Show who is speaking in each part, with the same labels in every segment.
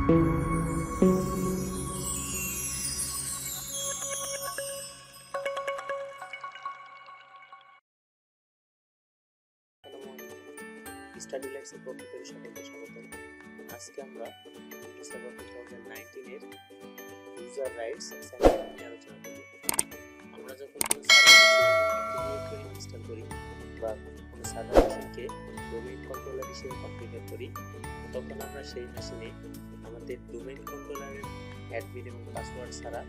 Speaker 1: Study লাইটসের পক্ষ থেকে সকলকে স্বাগতম। আজকে আমরা ডিসেম্বর 2019 এর ইউজার রাইটস অ্যাসাইনমেন্ট নিয়ে আলোচনা করব। আমরা যখন কোনো সার্ভার ইনস্টল করি বা কোনো সার্ভার মেশিনকে ডোমেইন কন্ট্রোলার হিসেবে কনফিগার করি, তখন আমরা সেই মেশিনে আমাদের ডোমেইন কন্ট্রোলারের অ্যাডমিন এবং পাসওয়ার্ড ছাড়া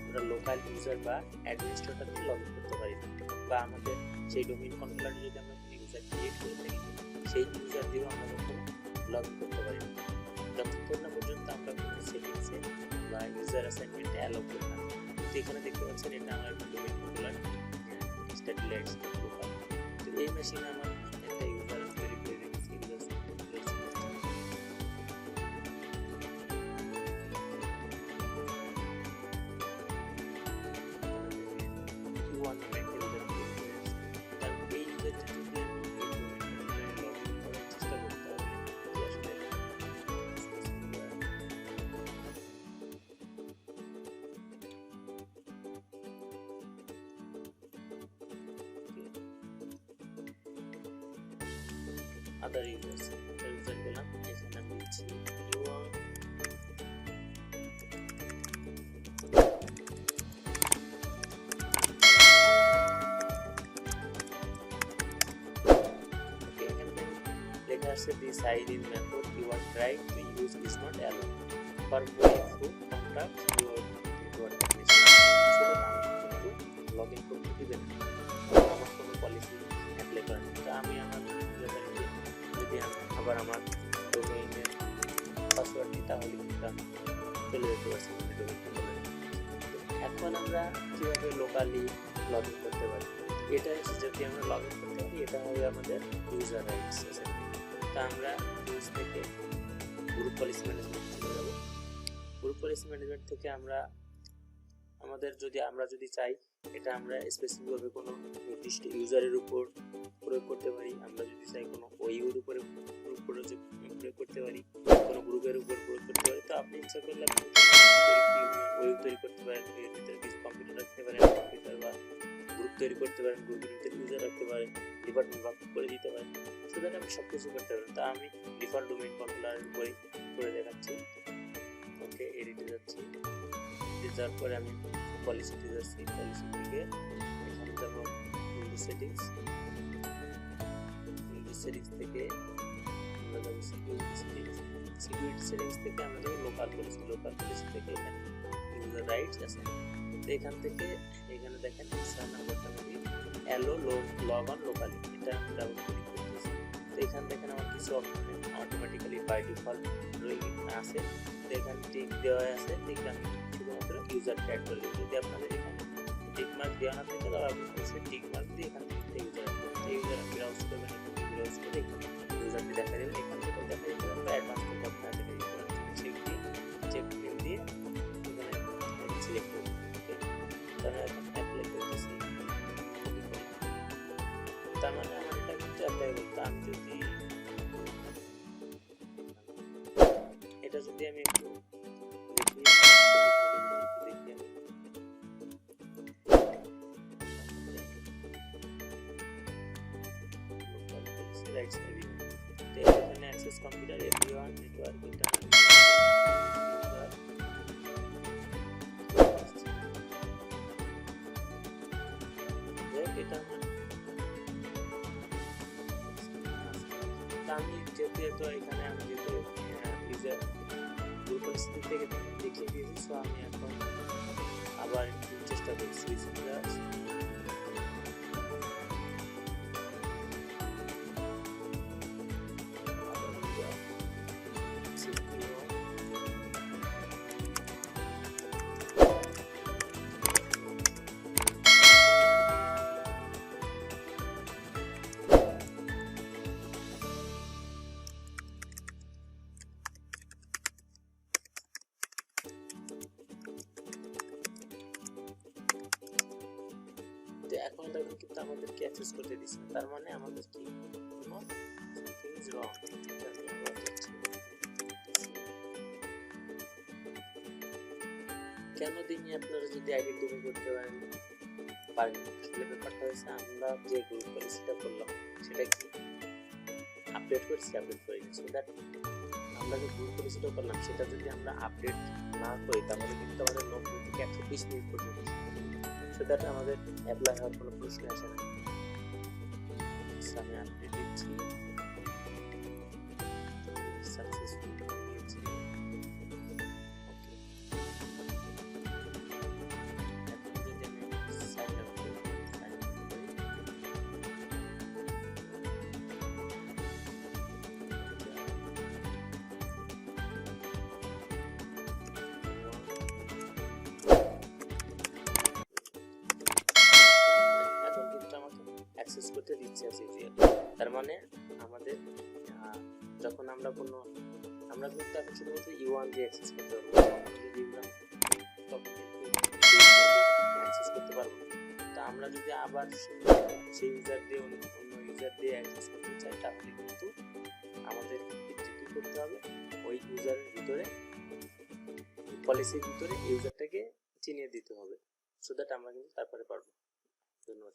Speaker 1: আমরা লোকাল ইউজার বা অ্যাডমিনিস্ট্রেটরকে লগ ইন করতে পারি না, বা আমাদের সেই ডোমেইন কন্ট্রোলারে যদি আমরা কোনো ইউজার ক্রিয়েট করে থাকি সেই ইউজার দিয়েও আমরা কখনো লগ ইন করতে পারি না যতক্ষণ না পর্যন্ত আমরা কোনো সেটিংসে বা ইউজার অ্যাসাইনমেন্টে অ্যালো করি না। তো এখানে দেখতে পাচ্ছেন এটা আমার domain controller study lights local. তো এই মেশিনে আমার একটা ইউজার তৈরি করে রেখেছি। other users user দিলাম, এখানে আমি দিচ্ছি u1 লেখা আছে this id method you are trying to use is not allowed for moving through contact your network সেটা আমি কিন্তু লগ ইন করতে দিবেন না, আমার কোনো পলিসি অ্যাপ্লাই করেন। তো আমি আমার যদি আবার আমার ডোমেইনের পাসওয়ার্ড দিই তাহলে কিন্তু আমি চলে যেতে পারছি ডোমেইন কন্ট্রোলারে। এখন আমরা কীভাবে লোকালি লগ ইন করতে পারি, এটা যদি আমরা লগ ইন করতে পারি এটা হবে আমাদের ইউজার রাইটস অ্যাসাইনমেন্ট। তা আমরা ইউজ থেকে গ্রুপ পলিসি ম্যানেজমেন্ট চলে যাব। গ্রুপ পলিসি ম্যানেজমেন্ট থেকে আমরা যদি চাই এটা আমরা স্পেসিফিকভাবে কোনো নির্দিষ্ট ইউজারের উপর প্রয়োগ করতে পারি, আমরা যদি চাই কোনো ওইউর উপরে প্রয়োগ করতে পারি, কোনো গ্রুপের উপর প্রয়োগ করতে পারি। তো আপনি ইচ্ছা করলে ওয়েব তৈরি করতে পারেন, এর ভিতরে কিছু কম্পিউটার রাখতে পারেন, কম্পিউটার বা গ্রুপ তৈরি করতে পারেন, গ্রুপের ভিতরে ইউজার রাখতে পারেন, ডিপার্টমেন্ট ভাগ করে দিতে পারেন, সেটা আমি সব কিছু করতে পারেন। তা আমি ডিফল্ট ডোমেইন কন্ট্রোলারের উপরেই করে দেখাচ্ছি। ওকে, এডিটে যাচ্ছি, যাওয়ার পরে আমি পলিসিতে যাচ্ছি, পলিসি থেকে এখানে যাব সেটিংস থেকে আমরা যাব সিকিউরিটি সেটিংস থেকে আমরা যাব লোকাল পলিসি থেকে এখানে ইউজার রাইটস আছে। তো এখান থেকে এখানে দেখেন সার নাম্বারটা আমি অ্যালো লগ অন লোকালি, এটা আমি ডাবল ক্লিক করতেছি। তো এখানে দেখেন আমার কিছু অপশন অটোমেটিক্যালি বাই ডিফল্ট আছে, তো এখানে টিক দেওয়া আছে, ঠিক আমি শুধুমাত্র ইউজারকে অ্যাড করে দেব। যদি আপনাদের এখানে টিক মার্ক দেওয়া না থাকে তাহলে আপনি অবশ্যই টিক মার্ক দিয়ে এখান থেকে ইউজার ব্রাউজ করবেন, ব্রাউজ করে ইউজারটি দেখা দেবেন। এখান থেকে দেখা যাবে আমরা অ্যাডভান্স করতে দেখা দিতে পারি, চেক দিয়ে এখানে সিলেক্ট করব। ওকে, তাহলে এখন অ্যাপ্লাই করতেছি। তার মানে আমার এটা কিন্তু অ্যাপ্লাই করতে আমি যদি এটা যদি আমি একটু রাইটস দিবি, তো এখানে access computer everyone network internet এটা আমি যেহেতু এখানে আমি যেহেতু ইউজার গ্রুপ পরিস্থিতি থেকে দেখিয়ে দিয়েছি, সো আমি এখন আবার একটু চেষ্টা করছি এখন দেখুন কিন্তু আমাদেরকে অ্যাক্সেস করতে দিচ্ছে না, তার মানে আমাদের কি কোনো সামথিং ইজ রং। কেন দিনই আপনারা যদি আইডেন্টিফাই করতে পারেন আসলে ব্যাপারটা হচ্ছে আমরা যে গ্রুপ পলিসিটা করলাম সেটা কি আপডেট করছি, আপডেট করে সো দ্যাট আমরা যে গ্রুপ পলিসিটা করলাম সেটা যদি আমরা আপডেট না করি তাহলে কিন্তু আমাদের 90 থেকে 120 মিনিট পর্যন্ত সো দ্যাট আমাদের অ্যাপ্লাই হওয়ার কোনো প্রশ্ন আসে না। আমি আপডেট দিচ্ছি সাকসেসফুল দিয়েছি। ওকে, এখন যদি আমি সাইন আপ করি এখন কিন্তু আমাকে অ্যাক্সেস করতে দিচ্ছে as usual। তার মানে আমাদের যখন আমরা কিন্তু এখন শুধুমাত্র U1 দিয়ে অ্যাক্সেস করতে পারবো, আমরা যদি ইউজার তখন অ্যাক্সেস করতে পারবো। তো আমরা যদি আবার সেই ইউজার দিয়ে অন্য ইউজার দিয়ে অ্যাক্সেস করতে চাই তাহলে কিন্তু আমাদের কি করতে হবে, ওই ইউজারের ভিতরে পলিসির ভিতরে ইউজারটাকে চিনিয়ে দিতে হবে সো দ্যাট আমরা কিন্তু তারপরে পারবো। ধন্যবাদ।